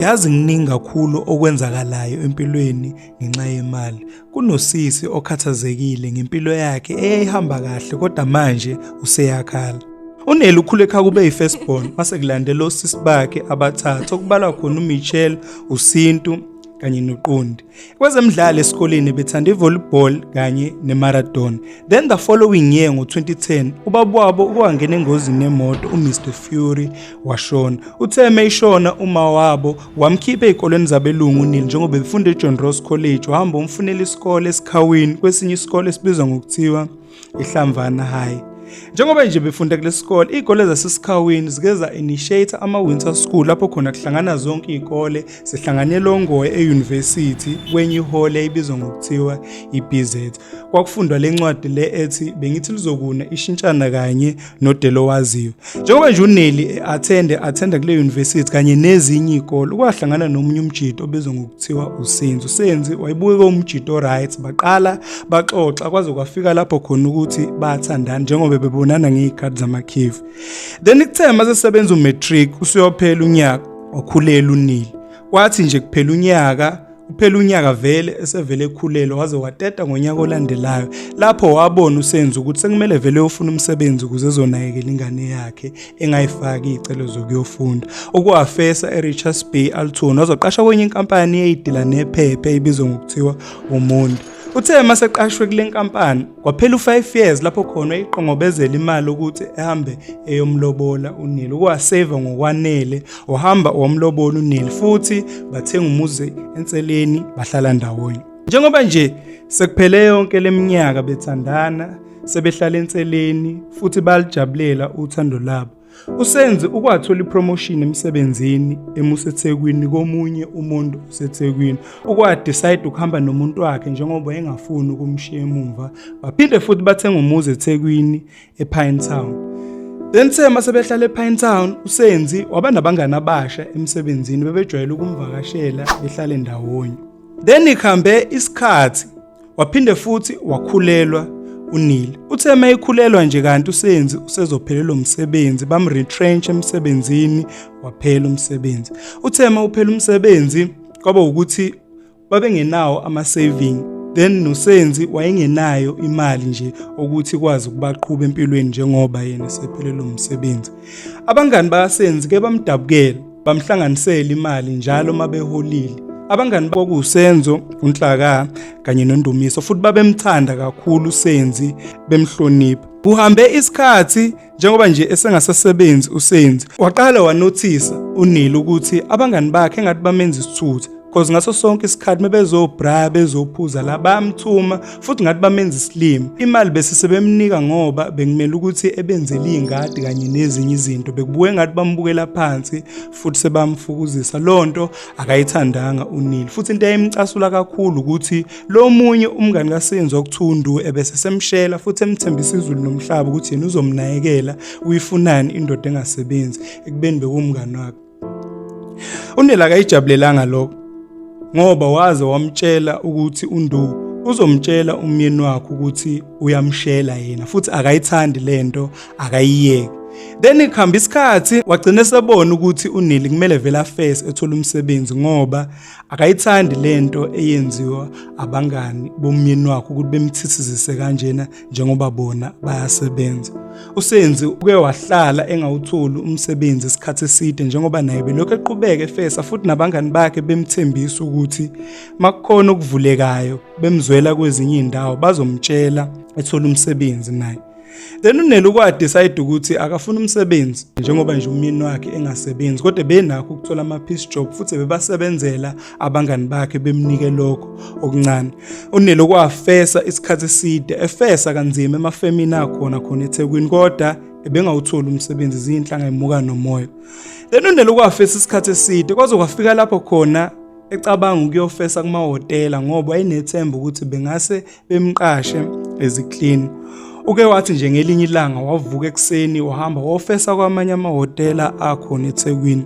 Yazi kuningi kakhulu okwenzakalayo empilweni ngenxa yemali. Kunosisi okhathazekile ngempilo yakhe eyayihamba kahle kodwa manje useyakhala. UNeli ukhule ekhaya kube yi-firstborn, mase kulandela osisi bakhe abathathu okubalwa khona uMichelle, uSintu kanye noQondi. Kwezemidlalo esikoleni bethanda i-volleyball kanye ne-marathon. Then the following year ngo-2010 ubaba wabo wangena engozini yemoto, uMr Fury washona. Uthe eshona uma wabo wamkhipha ezikoleni zabelungu uNeli njengoba befunda eJohn Ross College, wahamba umfunela isikole esikhawini kwesinye isikole esibizwa ngokuthiwa iHlamvana High. Njengoba nje befunda kulesi sikole, izikole zasesikhawini zike za-initiate ama-winter school lapho khona kuhlangana zonke izikole zihlanganyela ongoye e-university kwenye ihholo eyibizwa ngokuthiwa i-BZ. Kwakufundwa le ncwadi le ethi bengithi lizokuna ishintshana kanye nodelo waziyo. Njengoba nje uNeli attenda kule university kanye nezinye izikole, kwahlangana nomunye umjito obizwa ngokuthiwa uSenzi. uSenzi wayibuka umjito right, baqala baxoxa kwaze kwafika lapho khona ukuthi bathandana njengoba bebonana ngezikhathi zamakhefu. Then ikuthe mase sebenza umatric usiyophela unyaka wakhulela uNeli. Kwathi nje kuphela unyaka vele esevele ekhulelwa waze wateta ngonyaka olandelayo lapho wabona uSenzi ukuthi sekumele vele ufuna umsebenzi ukuze ezonakekela ingane yakhe engayifaki izicelo zokuyofunda. Okwafesa eRichards Bay Alton wazoqasha kwenye inkampani eyidila nephepha ebizwa ngokuthiwa uMondi. Uthe mase eqashwe kule nkampani kwaphela u5 years lapho khona eyiqongobezela imali ukuthi ehambe eyomlobola uNeli. Ukwasave ngokwanele wahamba wamlobola uNeli futhi bathenga umuzi enseleni bahlala ndawonye. Njengoba nje sekuphele yonke leminyaka bethandana, sebehlala enseleni futhi balijabulela uthando labo, uSenzi ukwathola ipromotion emsebenzini emuseThekwini komunye umuntu useThekwini. Ukwadecide ukuhamba nomuntu wakhe njengoba engafuni ukumshiya emumva. Baphinde futhi bathenga umuzi eThekwini ePinetown. Then sema sebehlala ePinetown, uSenzi waba nabangani abasha emsebenzini bebejwayele ukumvakashela behlale ndawonye. Then ikhambe isikhathi waphinde futhi wakhulelwa uNeli. Uthe mayikhulelwa nje kanti uSenzi usezophelelwa umsebenzi, bamretrench emsebenzini waphela umsebenzi. Uthe uphela umsebenzi kwaba ukuthi babengenawo ama-saving. Then noSenzi wayengenayo imali nje ukuthi kwazi ukubaqhubha empilweni njengoba yena sephelelwe umsebenzi. Abangani baSenzi ke bamdabukela, bamhlanganisela imali njalo mabeholile. Abangani kwakusenzo, uNhlaka kanye noNdumiso futhi babemthanda kakhulu uSenzi, bemhlonipha. Kuhambe isikhathi njengoba nje esengasasebenzi uSenzi waqala wanothisa uNeli ukuthi abangani bakhe engathi bamenza isithutha, because ngaso sonke isikhathi mebezobra bezophuza la bamthuma futhi ngathi bamenza isilimo. Imali bese sebemnika ngoba bekumele ukuthi ebenzele izingadi kanye nezinye izinto, bekubuye ngathi bambukela phansi futhi sebamfukuzisa. Lonto akayithandanga uNeli futhi into eyimcasula kakhulu ukuthi lo munye umngani kaSenzi okuthundu ebese semshela futhi emthembisa izulu nomhlaba ukuthi yena uzomnakekela, uyifunani indoda engasebenzi ekubeni bekumngani wakhe. uNeli akayijabulelanga lokho ngoba waze wamtshela ukuthi uNdu uzomtshela umyeni wakhe ukuthi uyamshela yena futhi akayithandi lento, akayiyeke. Then ikhamba isikhathi wagcina sebona ukuthi uNeli kumele vele afese ethola umsebenzi ngoba akayithandi lento eyenziwa abangani bomyeni wakhe ukuthi bemthithizise kanjena njengoba bona bayasebenza. uSenzi uke wahlala engawutholi umsebenzi isikhathi eside njengoba naye belokhu eqhubeka efesa futhi nabangani bakhe bemthembisa ukuthi makukhona okuvulekayo bemzwela kwezinye indawo bazomtshela ethola umsebenzi naye. Then uNeli ukwadecide ukuthi akafuna umsebenzi njengoba nje umyeni wakhe engasebenzi, kodwa benakho ukuthola ama-piece job futhi bebasebenzela abangani bakhe bemnike lokho okuncane. uNeli ukwafesa isikhathi eside efesa kanzima emafemini akhona eThekwini kodwa ebengawutholi umsebenzi, izinhlanga emuka nomoya. Then uNeli ukwafesa isikhathi eside kwaze kwafika lapho khona ecabanga ukuyofesa kumahhotela ngoba wayinethemba ukuthi bengase bemqashe eziclean. Uke wathi nje ngelinye ilanga wavuka ekseni wahamba wofesa kwamanye amahhotela akhona eThekwini.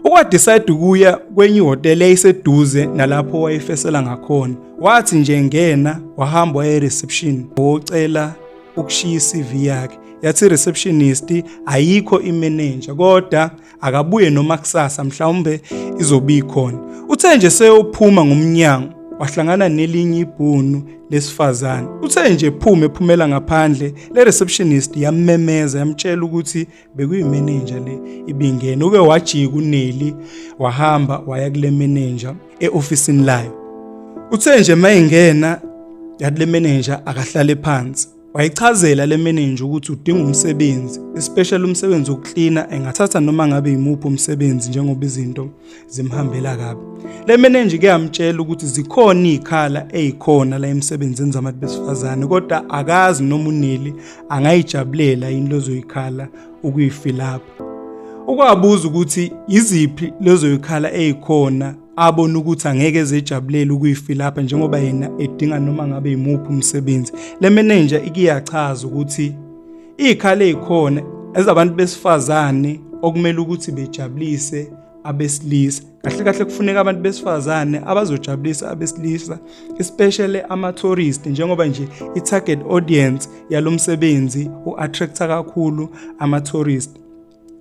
Ukwadecide ukuya kwenye ihhotela eyiseduze nalapho wayefesela ngakhona. Wathi nje ngena wahamba waya reception wocela ukushiya iCV yakhe. yathi receptionist ayikho imanager kodwa akabuye noma kusasa mhlawumbe izobikhona. Uthe nje seyophuma ngomnyango wahlangana nelinye ibhunu lesifazane. Uthe nje ephumela ngaphandle le receptionist yammemeza yamtshela ukuthi bekuyimanager le ibingene. Uke wajika uNeli wahamba waya kule manager eofisini layo. Uthe nje mayingena yathi le manager akahlale phansi. Wayichazela le manager ukuthi udinga umsebenzi, especially umsebenzi wokuklina, engathatha noma ngabe imuphi umsebenzi njengoba izinto zimhambela kabi. Le manager ke yamtshela ukuthi zikhona izikhala ezikhona la emsebenzini zabantu besifazane kodwa akazi noma uNeli angayijabulela yini lezo zikhala ukuyifilapha. Ukwabuza ukuthi iziphi lezo zikhala ezikhona abona ukuthi angeke ezejabulela ukuyifilapha njengoba yena edinga noma ngabe imuphi umsebenzi. Le manager ikiyachaza ukuthi izikhala ezikhona ezabantu besifazane okumele ukuthi bejabulise abesilisa. Kahle kufuneka abantu besifazane abazojabulisa abesilisa, especially ama-tourist njengoba nje i-target audience yalomsebenzi u-attracta kakhulu ama-tourist.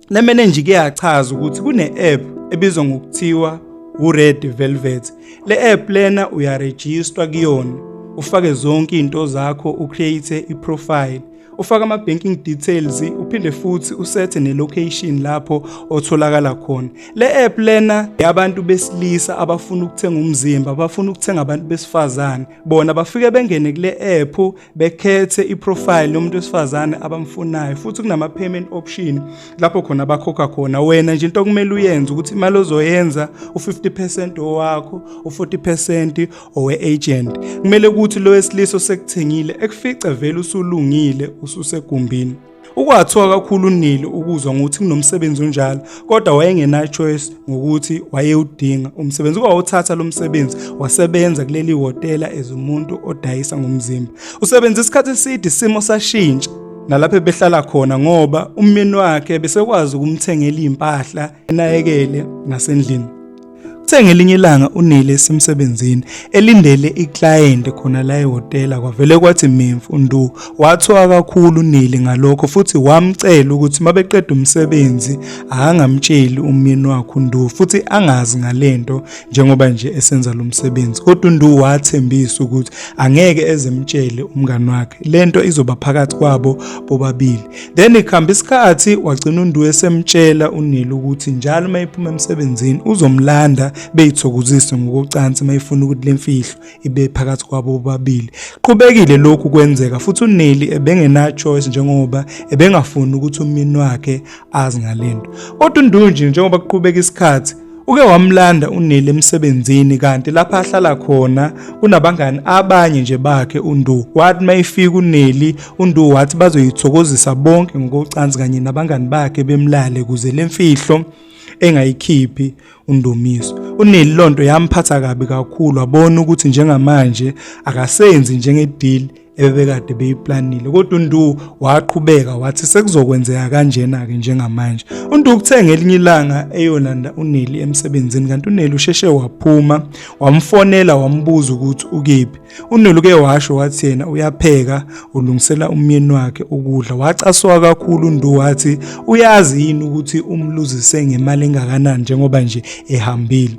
Le manager ikiyachaza ukuthi kune-app ebizwa ngokuthiwa uRed Velvet. Le app lena uyarejistwa kuyona, ufake zonke izinto zakho, ucreate iprofile, ufaka ama-banking details, uphinde futhi usethe ne-location lapho otholakala khona. Le app lena yabantu besilisa abafuna ukuthenga umzimba, abafuna ukuthenga abantu besifazane. Bona bafike bengene kule app bekhethe iprofile yomuntu wesifazane abamfunayo, futhi kunama-payment option lapho khona bakhokha khona. Wena nje into okumele uyenze ukuthi imali ozoyenza u50% owakho, u40% owe-agent. Kumele ukuthi lo wesilisa osekuthengile ekufice vele usulungile ususegumbini. Ukwathiwa kakhulu uNeli ukuzwa ukuthi kunomsebenzi onjalo kodwa wayengena choice ngokuthi wayewudinga umsebenzi. Kwawuthatha lo msebenzi wasebenza kuleli hotela ezumuntu odayisa ngomzimba. Usebenza isikhathi eside, isimo sashintsha nalapho behlala khona ngoba umyeni wakhe besekwazi ukumthengela impahla enayekele nasendlini. Kuthe ngelinye ilanga uNeli esemsebenzini elindele iclient khona la ehotela kwavele kwathi Memfu Ndu. Wathiwa kakhulu uNeli ngalokho futhi wamcela ukuthi mabeqeda umsebenzi angamtsheli umyeni wakhe uNdu futhi angazi ngalento njengoba nje esenza lo msebenzi. Kodwa uNdu wathembisa ukuthi angeke ezemtshele umngani wakhe, lento izoba phakathi kwabo bobabili. Then ikhamba isikhathi wagcina uNdu esemtshela uNeli ukuthi njalo mayiphuma emsebenzini uzomlanda beyithokozisa ngokucansi mayifuna ukuthi lemfihlo ibe phakathi kwabo bobabili. Qhubekile lokhu kwenzeka futhi uNeli ebengena choice njengoba ebengafuni ukuthi umyeni wakhe azi ngalento. Kodwa uNdu njengoba kuqhubeka isikhathi uke wamlanda uNeli emsebenzini, kanti lapha ahlala khona kunabangani abanye nje bakhe uNdu. Wathi mayifika uNeli, uNdu wathi bazoyithokozisa bonke ngokucansi kanye nabangani bakhe bemlale kuze lemfihlo engayikhiphi uNdumiso. uNeli lonto yamphatha kabi kakhulu, wabona ukuthi njengamanje akasenzi njengedeal ebebekade beyiplanile. Kodwa uNdu waqhubeka wathi sekuzokwenzeka kanjena ke njengamanje. uNdu kuthe ngelinye ilanga eyolanda uNeli emsebenzini, kanti uNeli usheshe waphuma, wamfonela wambuza ukuthi ukephi. uNeli ke washo wathi yena uyapheka, ulungisela umyeni wakhe ukudla. Wacaswa kakhulu uNdu wathi uyazi yini ukuthi umluzise ngemali engakanani njengoba nje ehambile.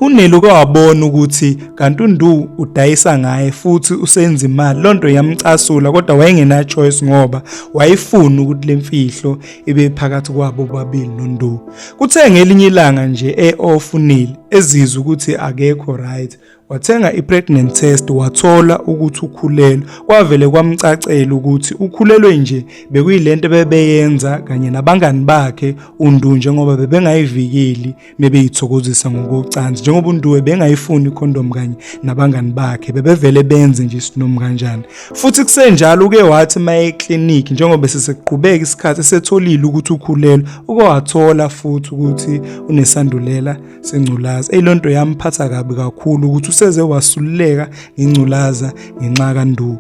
uNeli kwabona ukuthi kanti uNdu udayisa ngaye futhi usenza imali. Lonto yamcasula kodwa wayengena choice ngoba wayifuna ukuthi lemfihlo ibe phakathi kwabo bobabili noNdu. Kuthe ngelinye ilanga nje e-off uNeli ezizwe ukuthi akekho right, wathenga i-pregnant test wathola ukuthi ukhulelwe. Kwavele kwamcacela ukuthi ukhulelwe nje bekuyilento bebeyenza kanye nabangani bakhe uNdu njengoba bebengayivikeli mebeyithokozisa ngokucansi. Njengoba uNdu bengayifuni icondom kanye nabangani bakhe bebevele benze nje isinomi kanjani. Futhi kusenjalo uke wathi maye eclinic njengoba sesekuqhubeka isikhathi esetholile ukuthi ukhulelwe, uke wathola futhi ukuthi unesandulela sengculaza. Eyilonto yamphatha kabi kakhulu ukuthi useze wasululeka ngengculaza ngenxa kaNdu.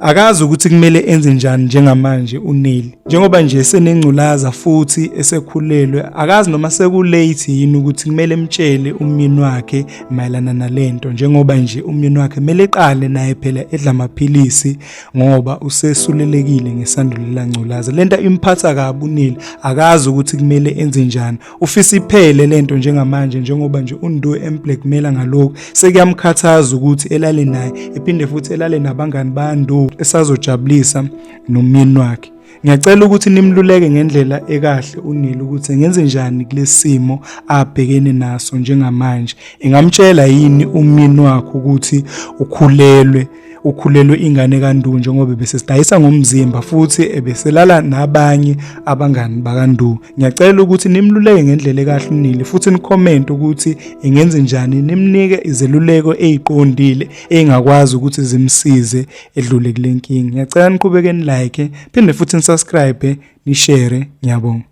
Akazi ukuthi kumele enze njani njengamanje uNeli. Njengoba nje senengculaza futhi esekhulelwe, akazi noma sekulate yini ukuthi kumele emtshele umyeni wakhe mayelana nalento, njengoba nje umyeni wakhe kumele eqale naye phela edla amaphilisi ngoba usesulelekile ngesandulela ngculaza. Lento imphatha kabi uNeli, akazi ukuthi kumele enze njani. Ufisa iphele lento njengamanje, njengoba nje uNdu emblackmaila ngalokho, sekuyamkhathaza ukuthi elale naye ephinde futhi elale nabangani baNdu esazojabulisa nomyeni wakhe. Ngiyacela ukuthi nimluleke ngendlela ekahle uNeli ukuthi engenze njani kulesimo abhekene naso njengamanje. Engamtshela yini umyeni wakhe ukuthi ukhulelwe ingane kaNdu njengoba besesidayisa ngomzimba futhi ebeselala nabanye abangani bakaNdu. Ngiyacela ukuthi nimluleke ngendlela ekahle uNeli futhi nicomment ukuthi engenze njani, nimnike izeluleko eziqondile engakwazi ukuthi zimsize edlule kule nkinga. Ngiyacela niqhubeke nilike, phinde futhi nisubscribe, nishare. Ngiyabonga.